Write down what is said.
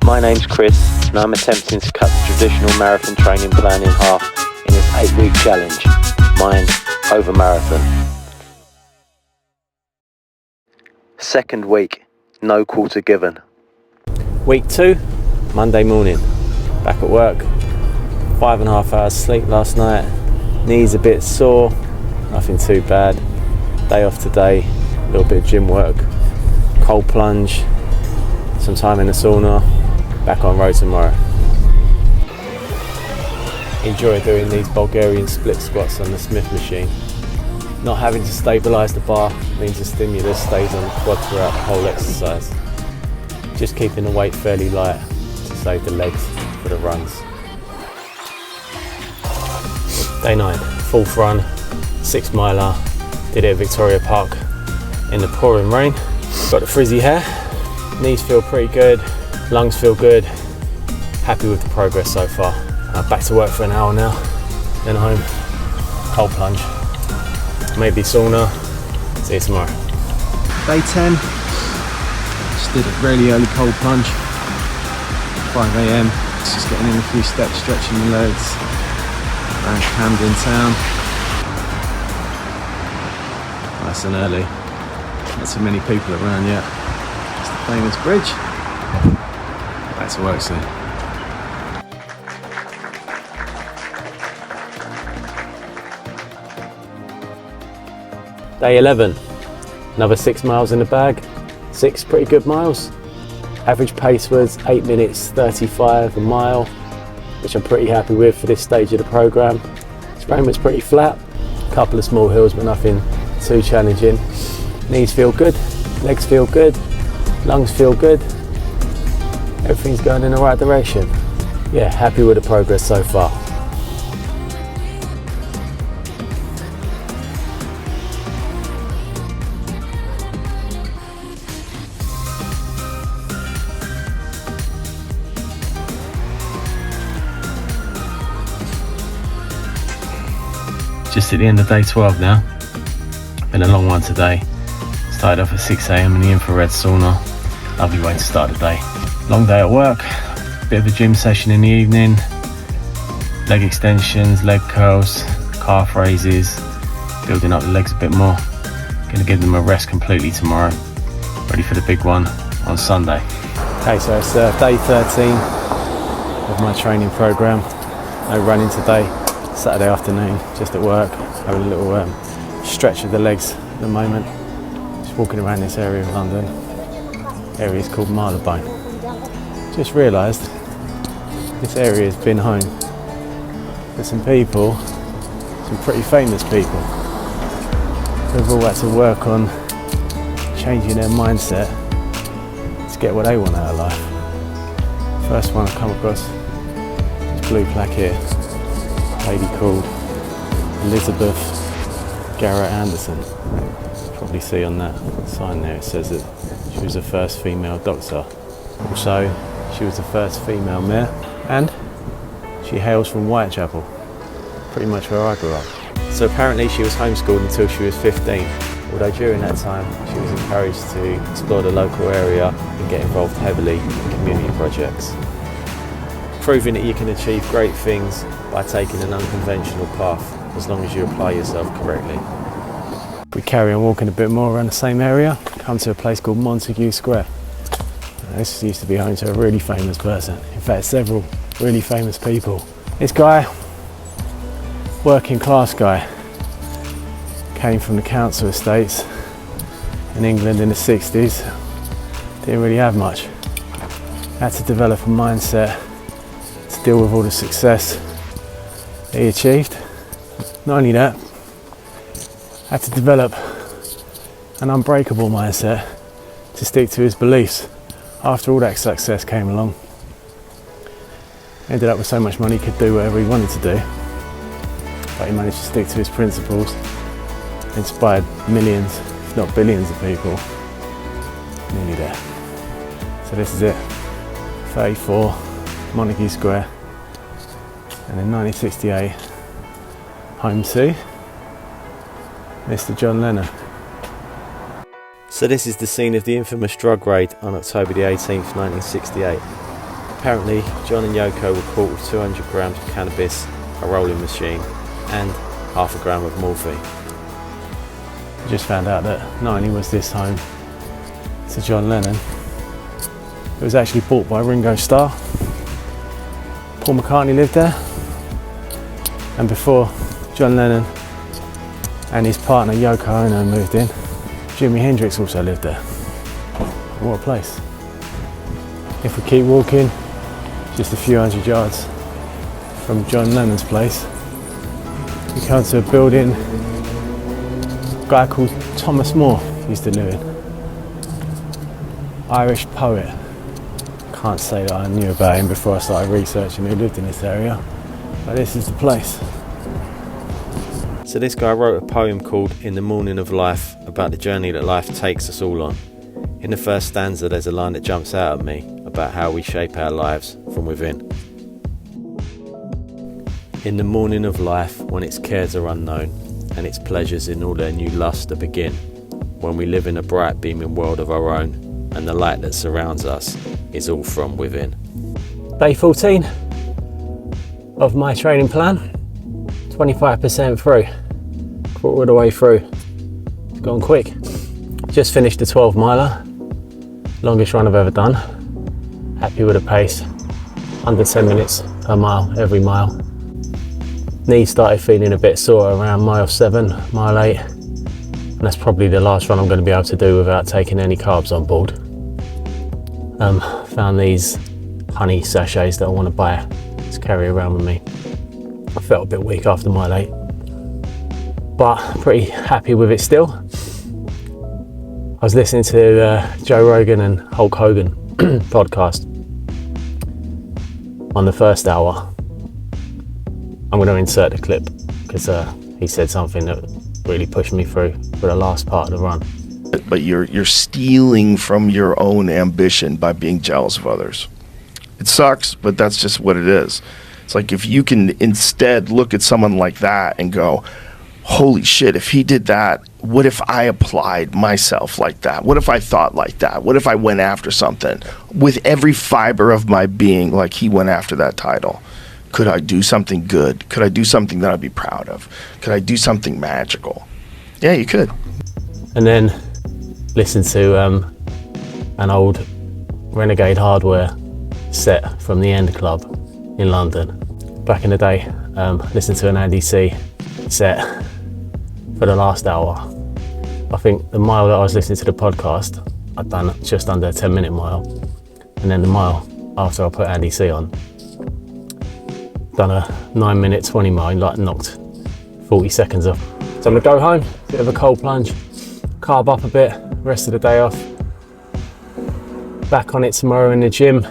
My name's Chris and I'm attempting to cut the traditional marathon training plan in half in this 8-week challenge, Mind over Marathon. Second week, no quarter given. Week 2, Monday morning, back at work, 5.5 hours sleep last night, knees a bit sore, nothing too bad, day off today, a little bit of gym work, cold plunge, some time in the sauna, back on road tomorrow. Enjoy doing these Bulgarian split squats on the Smith machine. Not having to stabilise the bar means the stimulus stays on the quad throughout the whole exercise. Just keeping the weight fairly light to save the legs for the runs. Day 9, fourth run, 6 miler, did it at Victoria Park in the pouring rain. Got the frizzy hair, knees feel pretty good, lungs feel good, happy with the progress so far. Back to work for an hour now, then home, cold plunge, maybe sauna, see you tomorrow. Day 10, just did a really early cold plunge, 5 AM, just getting in a few steps, stretching the legs, around Camden town. Nice and early, not too many people around yet. It's the famous bridge. Back to work soon. Day 11, another 6 miles in the bag, 6 pretty good miles. Average pace was 8 minutes 35 a mile, which I'm pretty happy with for this stage of the programme. Spraying was pretty flat, a couple of small hills but nothing too challenging. Knees feel good, legs feel good, lungs feel good, everything's going in the right direction. Yeah, happy with the progress so far. Just at the end of day 12 now. Been a long one today. Started off at 6 AM in the infrared sauna. Lovely way to start the day. Long day at work, bit of a gym session in the evening. Leg extensions, leg curls, calf raises, building up the legs a bit more. Gonna give them a rest completely tomorrow. Ready for the big one on Sunday. Okay, so it's day 13 of my training programme. No running today. Saturday afternoon, just at work, having a little stretch of the legs at the moment. Just walking around this area of London. The area is called Marylebone. Just realised this area has been home to some people, some pretty famous people, who've all had to work on changing their mindset to get what they want out of life. First one I come across, this blue plaque here. Lady called Elizabeth Garrett Anderson. Probably see on that sign there it says that she was the first female doctor. Also, she was the first female mayor, and she hails from Whitechapel, pretty much where I grew up. So apparently she was homeschooled until she was 15, although during that time she was encouraged to explore the local area and get involved heavily in community projects, proving that you can achieve great things by taking an unconventional path as long as you apply yourself correctly. We carry on walking a bit more around the same area, come to a place called Montague Square. This used to be home to a really famous person, in fact several really famous people. This guy, working class guy, came from the council estates in England in the 60s, didn't really have much. Had to develop a mindset to deal with all the success that he achieved. Not only that, had to develop an unbreakable mindset to stick to his beliefs after all that success came along. Ended up with so much money he could do whatever he wanted to do, but he managed to stick to his principles, inspired millions, if not billions of people. Nearly there. So this is it, 34 Montague Square, and in 1968, home to Mr. John Lennon. So this is the scene of the infamous drug raid on October the 18th, 1968. Apparently, John and Yoko were caught with 200 grams of cannabis, a rolling machine, and half a gram of morphine. I just found out that not only was this home to John Lennon, it was actually bought by Ringo Starr. Paul McCartney lived there, and before John Lennon and his partner Yoko Ono moved in, Jimi Hendrix also lived there. What a place. If we keep walking, just a few hundred yards from John Lennon's place, we come to a building a guy called Thomas Moore used to live in. Irish poet. Can't say that I knew about him before I started researching who lived in this area, but this is the place. So this guy wrote a poem called In the Morning of Life about the journey that life takes us all on. In the first stanza there's a line that jumps out at me about how we shape our lives from within. In the morning of life, when its cares are unknown and its pleasures in all their new luster begin, when we live in a bright beaming world of our own and the light that surrounds us is all from within. Day 14 of my training plan, 25% through, quarter of the way through. It's gone quick. Just finished the 12 miler, longest run I've ever done. Happy with the pace, under 10 minutes per mile, every mile. Knees started feeling a bit sore around mile 7, mile 8, and that's probably the last run I'm going to be able to do without taking any carbs on board. Found these honey sachets that I want to buy to carry around with me. I felt a bit weak after mile 8, but pretty happy with it still. I was listening to Joe Rogan and Hulk Hogan podcast on the first hour. I'm going to insert the clip because he said something that really pushed me through for the last part of the run. But you're stealing from your own ambition by being jealous of others. It sucks, but that's just what it is. It's like if you can instead look at someone like that and go, holy shit, if he did that, what if I applied myself like that? What if I thought like that? What if I went after something with every fiber of my being like he went after that title? Could I do something good? Could I do something that I'd be proud of? Could I do something magical? Yeah, you could. And then listen to an old Renegade Hardware set from the End Club in London. Back in the day, listen to an Andy C set for the last hour. I think the mile that I was listening to the podcast, I'd done just under a 10-minute mile. And then the mile after I put Andy C on, done a 9-minute 20 mile, like knocked 40 seconds off. So I'm gonna go home, bit of a cold plunge, carb up a bit, rest of the day off. Back on it tomorrow in the gym.